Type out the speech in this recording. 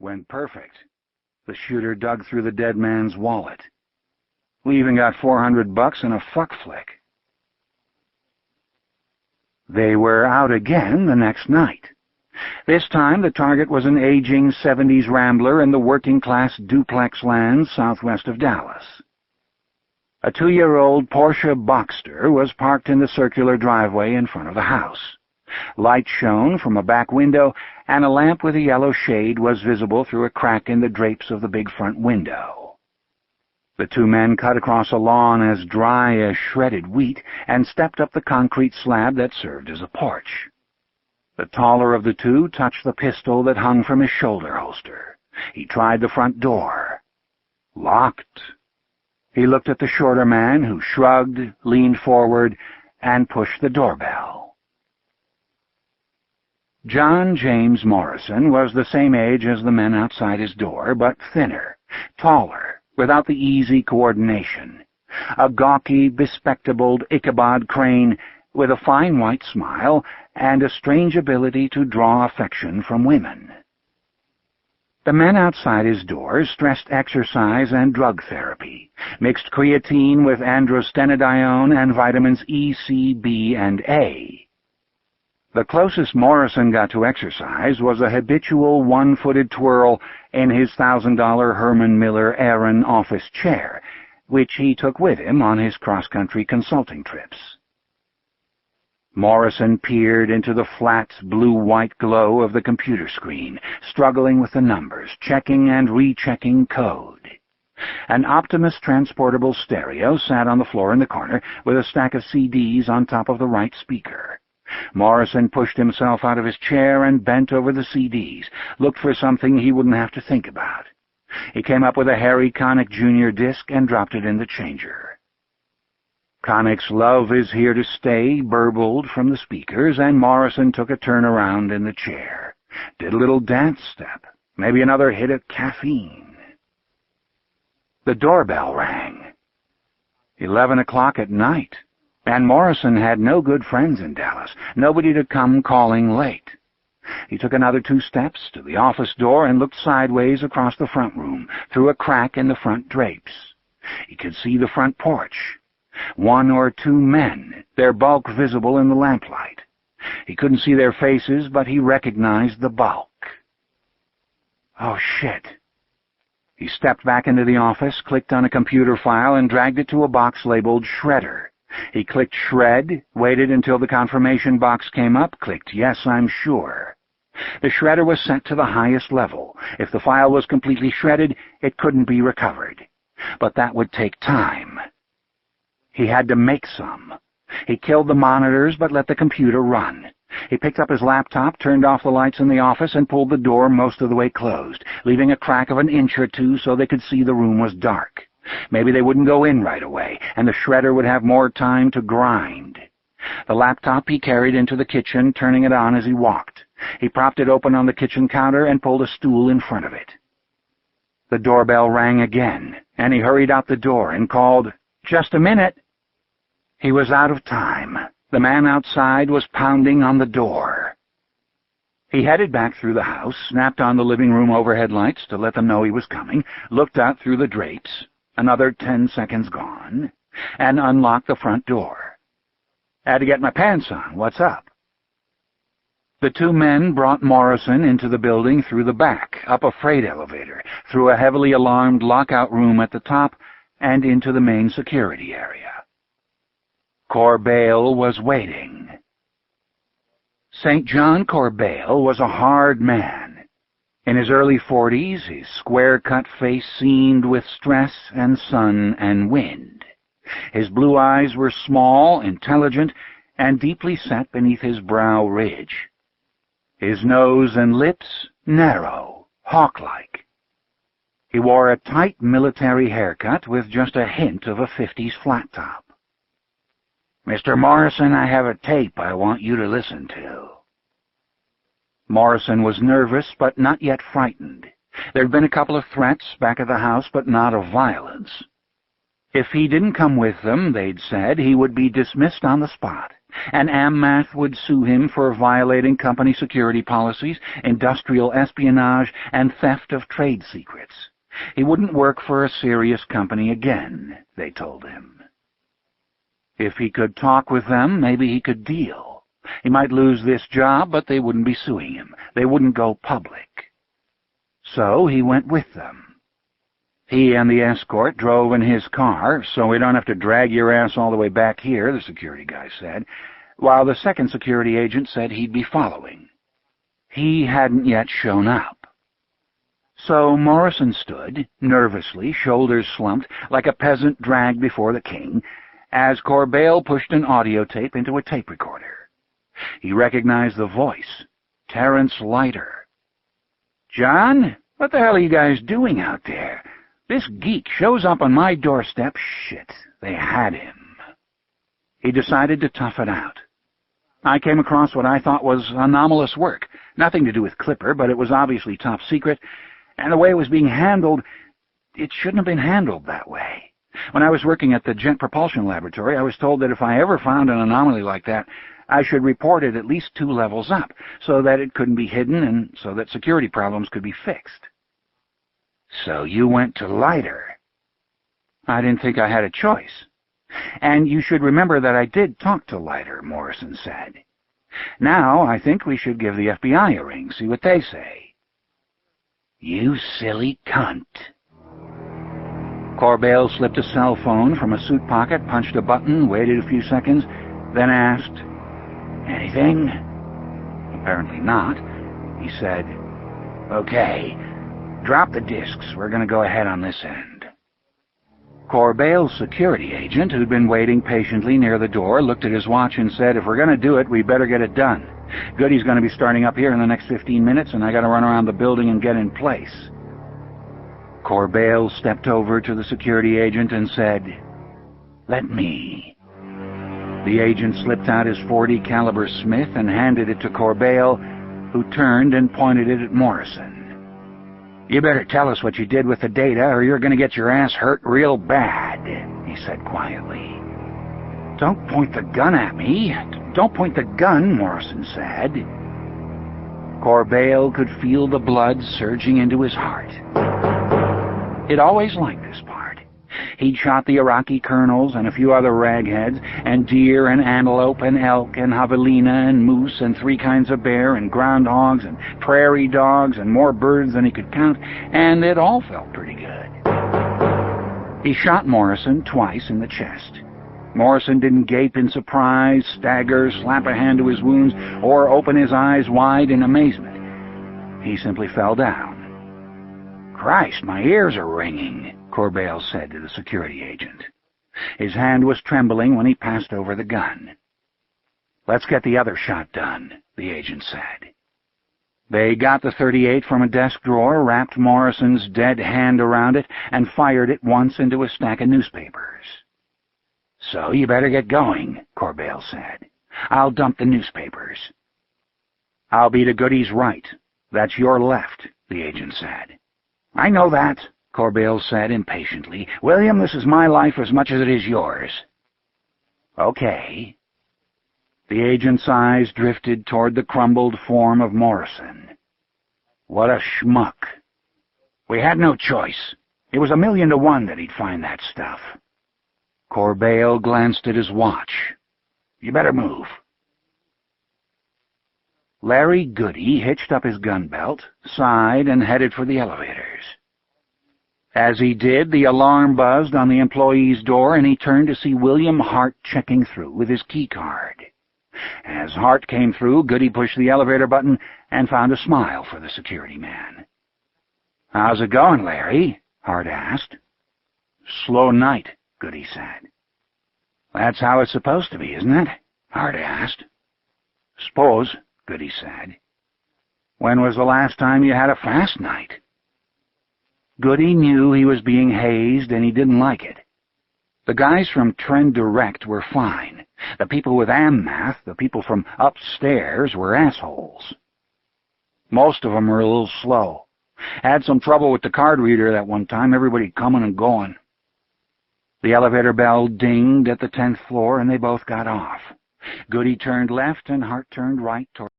Went perfect. The shooter dug through the dead man's wallet. We even got $400 and a fuck flick. They were out again the next night. This time the target was an aging 70s rambler in the working-class duplex lands southwest of Dallas. A 2-year-old Porsche Boxster was parked in the circular driveway in front of the house. Light shone from a back window, and a lamp with a yellow shade was visible through a crack in the drapes of the big front window. The two men cut across a lawn as dry as shredded wheat and stepped up the concrete slab that served as a porch. The taller of the two touched the pistol that hung from his shoulder holster. He tried the front door. Locked. He looked at the shorter man, who shrugged, leaned forward, and pushed the doorbell. John James Morrison was the same age as the men outside his door, but thinner, taller, without the easy coordination. A gawky, bespectacled Ichabod Crane with a fine white smile and a strange ability to draw affection from women. The men outside his door stressed exercise and drug therapy, mixed creatine with androstenedione and vitamins E, C, B, and A. The closest Morrison got to exercise was a habitual one-footed twirl in his $1,000 Herman Miller Aeron office chair, which he took with him on his cross-country consulting trips. Morrison peered into the flat, blue-white glow of the computer screen, struggling with the numbers, checking and rechecking code. An Optimus transportable stereo sat on the floor in the corner with a stack of CDs on top of the right speaker. Morrison pushed himself out of his chair and bent over the CDs, looked for something he wouldn't have to think about. He came up with a Harry Connick Jr. disc and dropped it in the changer. Connick's Love Is Here to Stay burbled from the speakers, and Morrison took a turn around in the chair. Did a little dance step, maybe another hit of caffeine. The doorbell rang. 11 o'clock at night, and Morrison had no good friends in Dallas, nobody to come calling late. He took another 2 steps to the office door and looked sideways across the front room, through a crack in the front drapes. He could see the front porch. 1 or 2 men, their bulk visible in the lamplight. He couldn't see their faces, but he recognized the bulk. Oh, shit. He stepped back into the office, clicked on a computer file, and dragged it to a box labeled Shredder. He clicked Shred, waited until the confirmation box came up, clicked Yes, I'm sure. The shredder was sent to the highest level. If the file was completely shredded, it couldn't be recovered. But that would take time. He had to make some. He killed the monitors, but let the computer run. He picked up his laptop, turned off the lights in the office, and pulled the door most of the way closed, leaving a crack of an inch or 2 so they could see the room was dark. Maybe they wouldn't go in right away, and the shredder would have more time to grind. The laptop he carried into the kitchen, turning it on as he walked. He propped it open on the kitchen counter and pulled a stool in front of it. The doorbell rang again, and he hurried out the door and called, "Just a minute." He was out of time. The man outside was pounding on the door. He headed back through the house, snapped on the living room overhead lights to let them know he was coming, looked out through the drapes, another 10 seconds gone, and unlocked the front door. "Had to get my pants on. What's up?" The 2 men brought Morrison into the building through the back, up a freight elevator, through a heavily alarmed lockout room at the top, and into the main security area. Corbeil was waiting. St. John Corbeil was a hard man. In his early 40s, his square-cut face seamed with stress and sun and wind. His blue eyes were small, intelligent, and deeply set beneath his brow ridge. His nose and lips narrow, hawk-like. He wore a tight military haircut with just a hint of a 50s flat top. "Mr. Morrison, I have a tape I want you to listen to." Morrison was nervous, but not yet frightened. There'd been a couple of threats back at the house, but not of violence. If he didn't come with them, they'd said, he would be dismissed on the spot. and Ammath would sue him for violating company security policies, industrial espionage, and theft of trade secrets. He wouldn't work for a serious company again, they told him. If he could talk with them, maybe he could deal. He might lose this job, but they wouldn't be suing him. They wouldn't go public. So he went with them. He and the escort drove in his car, so we don't have to drag your ass all the way back here, the security guy said, while the second security agent said he'd be following. He hadn't yet shown up. So Morrison stood, nervously, shoulders slumped, like a peasant dragged before the king, as Corbeil pushed an audio tape into a tape recorder. He recognized the voice, Terence Leiter. "John, what the hell are you guys doing out there? This geek shows up on my doorstep." Shit, they had him. He decided to tough it out. "I came across what I thought was anomalous work. Nothing to do with Clipper, but it was obviously top secret, and the way it was being handled, it shouldn't have been handled that way. When I was working at the Jet Propulsion Laboratory, I was told that if I ever found an anomaly like that, I should report it at least 2 levels up, so that it couldn't be hidden and so that security problems could be fixed." "So you went to Leiter?" "I didn't think I had a choice. And you should remember that I did talk to Leiter," Morrison said. "Now I think we should give the FBI a ring, see what they say." "You silly cunt." Corbeil slipped a cell phone from a suit pocket, punched a button, waited a few seconds, then asked, "Anything?" Apparently not. He said, "Okay. Drop the discs. We're going to go ahead on this end." Corbeil's security agent, who'd been waiting patiently near the door, looked at his watch and said, "If we're going to do it, we better get it done. Goody's going to be starting up here in the next 15 minutes, and I got to run around the building and get in place." Corbeil stepped over to the security agent and said, "Let me." The agent slipped out his .40 caliber Smith and handed it to Corbeil, who turned and pointed it at Morrison. "You better tell us what you did with the data, or you're going to get your ass hurt real bad," he said quietly. "Don't point the gun at me. Don't point the gun," Morrison said. Corbeil could feel the blood surging into his heart. He'd always liked this part. He'd shot the Iraqi colonels and a few other ragheads, and deer and antelope and elk and javelina and moose and 3 kinds of bear and groundhogs and prairie dogs and more birds than he could count, and it all felt pretty good. He shot Morrison twice in the chest. Morrison didn't gape in surprise, stagger, slap a hand to his wounds, or open his eyes wide in amazement. He simply fell down. "Christ, my ears are ringing," Corbeil said to the security agent. His hand was trembling when he passed over the gun. "Let's get the other shot done," the agent said. They got the .38 from a desk drawer, wrapped Morrison's dead hand around it, and fired it once into a stack of newspapers. "So you better get going," Corbeil said. "I'll dump the newspapers." "I'll be to Goody's right. That's your left," the agent said. "I know that," Corbeil said impatiently. "William, this is my life as much as it is yours." "Okay." The agent's eyes drifted toward the crumbled form of Morrison. "What a schmuck. We had no choice. It was 1,000,000 to 1 that he'd find that stuff." Corbeil glanced at his watch. "You better move." Larry Goody hitched up his gun belt, sighed, and headed for the elevators. As he did, the alarm buzzed on the employee's door, and he turned to see William Hart checking through with his key card. As Hart came through, Goody pushed the elevator button and found a smile for the security man. "How's it going, Larry?" Hart asked. "Slow night," Goody said. "That's how it's supposed to be, isn't it?" Hart asked. "Suppose," Goody said. "When was the last time you had a fast night?" Goody knew he was being hazed, and he didn't like it. The guys from Trend Direct were fine. The people with Ammath, the people from upstairs, were assholes. Most of them were a little slow. Had some trouble with the card reader that one time, everybody coming and going. The elevator bell dinged at the 10th floor, and they both got off. Goody turned left and Hart turned right toward